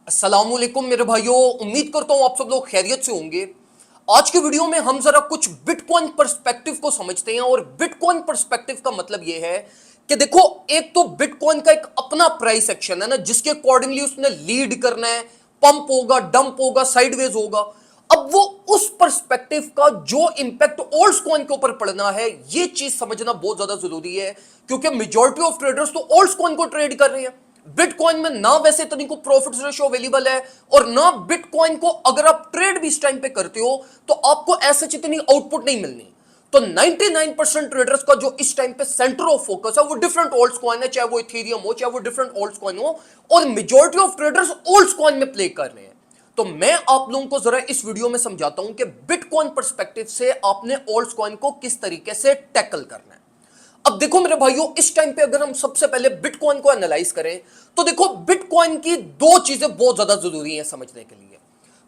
अस्सलामुअलैकुम मेरे भाइयों, उम्मीद करता हूं आप सब लोग खैरियत से होंगे। आज के वीडियो में हम जरा कुछ बिटकॉइन पर्सपेक्टिव को समझते हैं और बिटकॉइन पर्सपेक्टिव का मतलब यह है कि देखो, एक तो बिटकॉइन का एक अपना प्राइस एक्शन है ना, जिसके अकॉर्डिंगली उसने लीड करना है। पंप होगा, डंप होगा, साइडवेज होगा। अब वो उस पर्सपेक्टिव का जो इंपैक्ट ओल्ड कॉइन के ऊपर पड़ना है, ये चीज समझना बहुत ज्यादा जरूरी है, क्योंकि मेजॉरिटी ऑफ ट्रेडर्स तो ओल्ड कॉइन को ट्रेड कर रहे हैं। बिटकॉइन में ना वैसे इतनी को प्रॉफिट रेशियो अवेलेबल है, और ना बिटकॉइन को अगर आप ट्रेड भी इस टाइम पे करते हो तो आपको ऐसे इतनी आउटपुट नहीं मिलनी। तो 99% ट्रेडर्स का जो इस टाइम पे सेंटर ऑफ फोकस है वो डिफरेंट ओल्ड कॉइन है, चाहे वो इथेरियम हो, चाहे वो डिफरेंट ओल्ड कॉइन हो, और majority of traders old coin में प्ले कर रहे हैं। तो मैं आप लोगों को जरा इस वीडियो में समझाता हूं कि बिटकॉइन पर्सपेक्टिव से आपने ओल्ड कॉइन को किस तरीके से टैकल करना है। अब देखो मेरे भाइयों, इस टाइम पे अगर हम सबसे पहले बिटकॉइन को एनालाइज करें तो देखो, बिटकॉइन की दो चीजें बहुत ज्यादा जरूरी हैं समझने के लिए।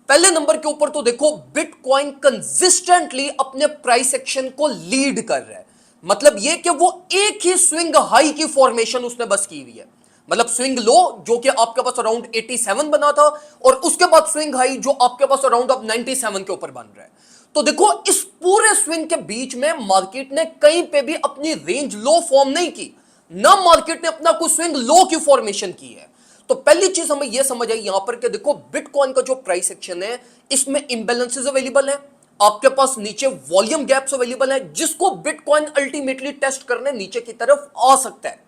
पहले नंबर के ऊपर तो देखो, बिटकॉइन कंसिस्टेंटली अपने प्राइस एक्शन को लीड कर रहा है। मतलब यह कि वो एक ही स्विंग हाई की फॉर्मेशन उसने बस की हुई है। मतलब स्विंग लो जो कि आपके पास अराउंड 87 बना था, और उसके बाद स्विंग हाई जो आपके पास अराउंड अब 97 के ऊपर बन रहा है। तो देखो, इस पूरे स्विंग के बीच में मार्केट ने कहीं पे भी अपनी रेंज लो फॉर्म नहीं की, ना मार्केट ने अपना कोई स्विंग लो की फॉर्मेशन की है। तो पहली चीज हमें यह समझ आई यहां पर कि देखो, बिटकॉइन का जो प्राइस एक्शन है, इसमें इंबैलेंसेस अवेलेबल है। आपके पास नीचे वॉल्यूम गैप्स अवेलेबल है, जिसको बिटकॉइन अल्टीमेटली टेस्ट करने नीचे की तरफ आ सकता है।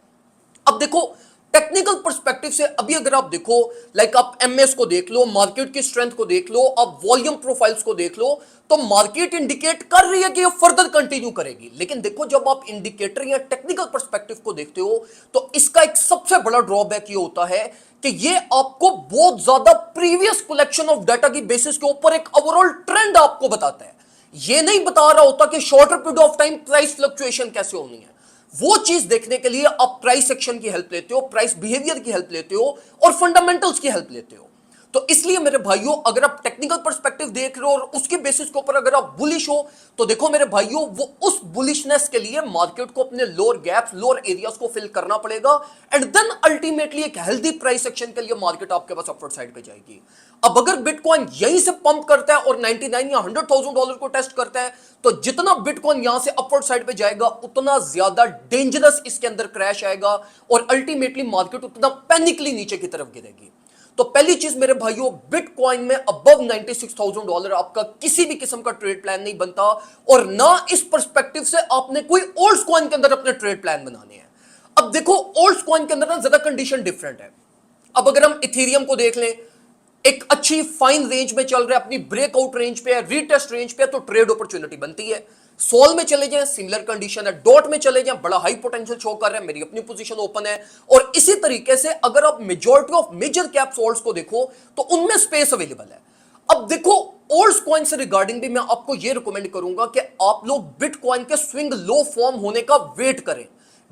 अब देखो, टेक्निकल पर्सपेक्टिव से अभी अगर आप देखो, लाइक आप एमएस को देख लो, मार्केट की स्ट्रेंथ को देख लो, आप वॉल्यूम प्रोफाइल्स को देख लो, तो मार्केट इंडिकेट कर रही है कि ये फर्दर कंटिन्यू करेगी। लेकिन देखो, जब आप इंडिकेटर या टेक्निकल पर्सपेक्टिव को देखते हो तो इसका एक सबसे बड़ा ड्रॉबैक ये होता है कि ये आपको बहुत ज्यादा प्रीवियस कलेक्शन ऑफ डाटा की बेसिस के ऊपर एक ओवरऑल ट्रेंड आपको बताता है। ये नहीं बता रहा होता कि shorter period of time price fluctuation कैसे होनी है। वो चीज देखने के लिए आप प्राइस एक्शन की हेल्प लेते हो, प्राइस बिहेवियर की हेल्प लेते हो, और फंडामेंटल्स की हेल्प लेते हो। तो इसलिए मेरे भाइयों, अगर आप टेक्निकल पर्सपेक्टिव देख रहे हो और उसके बेसिस के ऊपर अगर आप बुलिश हो, तो देखो मेरे भाइयों, वो उस बुलिशनेस के लिए मार्केट को अपने लोअर गैप्स, लोअर एरियाज को फिल करना पड़ेगा, एंड देन अल्टीमेटली एक हेल्दी प्राइस एक्शन के लिए मार्केट आपके पास अपवर्ड साइड पे जाएगी। अब अगर बिटकॉइन यहीं से पंप करता है और 99 या $100,000 को टेस्ट करता है, तो जितना बिटकॉइन यहां से अपवर्ड साइड पे जाएगा उतना ज्यादा डेंजरस इसके अंदर क्रैश आएगा, और अल्टीमेटली मार्केट उतना पैनिकली नीचे की तरफ गिरेगी। तो पहली चीज मेरे भाइयों, बिटकॉइन में अबव $96,000 आपका किसी भी किस्म का ट्रेड प्लान नहीं बनता, और ना इस पर्सपेक्टिव से आपने कोई ओल्ड कॉइन के अंदर अपने ट्रेड प्लान बनाने हैं। अब देखो, ओल्ड कॉइन के अंदर ना ज्यादा कंडीशन डिफरेंट है। अब अगर हम इथेरियम को देख लें, एक अच्छी फाइन रेंज में चल रहा है, अपनी ब्रेकआउट रेंज पे है, रीटेस्ट रेंज पे है, तो ट्रेड अपॉर्चुनिटी बनती है। सोल में चले जाएं, सिमिलर कंडीशन है। डॉट में चले जाएं, बड़ा हाई पोटेंशियल शो कर रहा है, मेरी अपनी पोजीशन ओपन है। और इसी तरीके से अगर आप majority of major cap souls को देखो तो उनमें स्पेस अवेलेबल है। अब देखो, ओल्ड कॉइन से रिगार्डिंग भी मैं आपको यह रिकमेंड करूंगा कि आप लोग बिटकॉइन के स्विंग लो फॉर्म होने का वेट करें।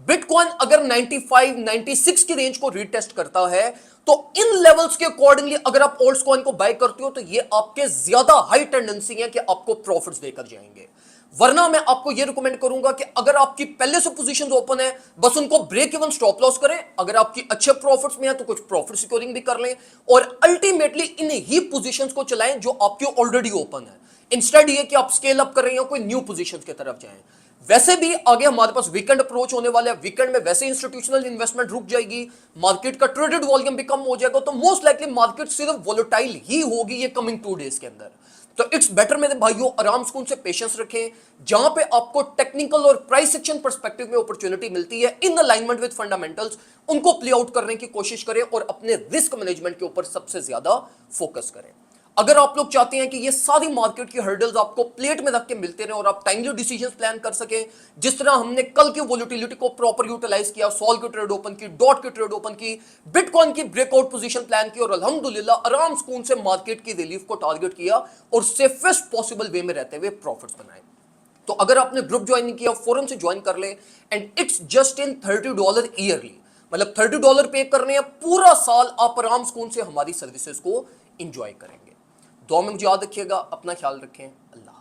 बिटकॉइन अगर 95 96 की रेंज को रीटेस्ट करता है, तो इन लेवल्स के अकॉर्डिंगली अगर आप ओल्ड कॉइन को बाय करते हो तो ये आपके ज्यादा हाई टेंडेंसी है कि आपको प्रॉफिट्स देकर जाएंगे। वरना मैं आपको यह रिकमेंड करूंगा कि अगर आपकी पहले से पोजीशंस ओपन है, बस उनको ब्रेक इवन स्टॉप लॉस करें। अगर आपकी अच्छे प्रॉफिट्स में है तो कुछ प्रॉफिट सिक्योरिंग भी कर लें, और अल्टीमेटली इन ही पोजीशंस को चलाएं जो आपकी ऑलरेडी ओपन है। इंस्टेड ये कि आप स्केल अप कर रहे हैं, कोई न्यू पोजीशंस की तरफ जाएं। वैसे भी आगे हमारे पास वीकेंड अप्रोच होने वाला है, वीकेंड में वैसे इंस्टीट्यूशनल इन्वेस्टमेंट रुक जाएगी, मार्केट का ट्रेडेड वॉल्यूम भी कम हो जाएगा, तो मोस्ट लाइकली मार्केट सिर्फ वोलेटाइल ही होगी ये कमिंग 2 डेज के अंदर। तो इट्स बेटर मेरे भाइयों, आराम सुकून से पेशेंस रखें। जहां पे आपको टेक्निकल और प्राइस एक्शन पर्सपेक्टिव में अपॉर्चुनिटी मिलती है इन अलाइनमेंट विद फंडामेंटल्स, उनको प्ले आउट करने की कोशिश करें और अपने रिस्क मैनेजमेंट के ऊपर सबसे ज्यादा फोकस करें। अगर आप लोग चाहते हैं कि ये सारी मार्केट की हर्डल्स आपको प्लेट में रख के मिलते रहे और आप टाइमली डिसीजंस प्लान कर सकें, जिस तरह हमने कल की वोलेटिलिटी को प्रॉपर यूटिलाइज किया, सॉल की ट्रेड ओपन की, डॉट की ट्रेड ओपन की, बिटकॉइन की ब्रेकआउट पोजीशन प्लान की, और अल्हम्दुलिल्लाह आराम सुकून से मार्केट की रिलीफ को टारगेट किया और सेफेस्ट पॉसिबल वे में रहते हुए प्रॉफिट्स बनाए। तो अगर आपने ग्रुप ज्वाइन नहीं किया, फौरन से ज्वाइन कर ले, and it's just in $30 yearly. मतलब $30 पे करने हैं, पूरा साल आप आराम सुकून से हमारी सर्विसेज को इंजॉय करेंगे। दुआ में मुझे याद रखिएगा, अपना ख्याल रखें। अल्लाह।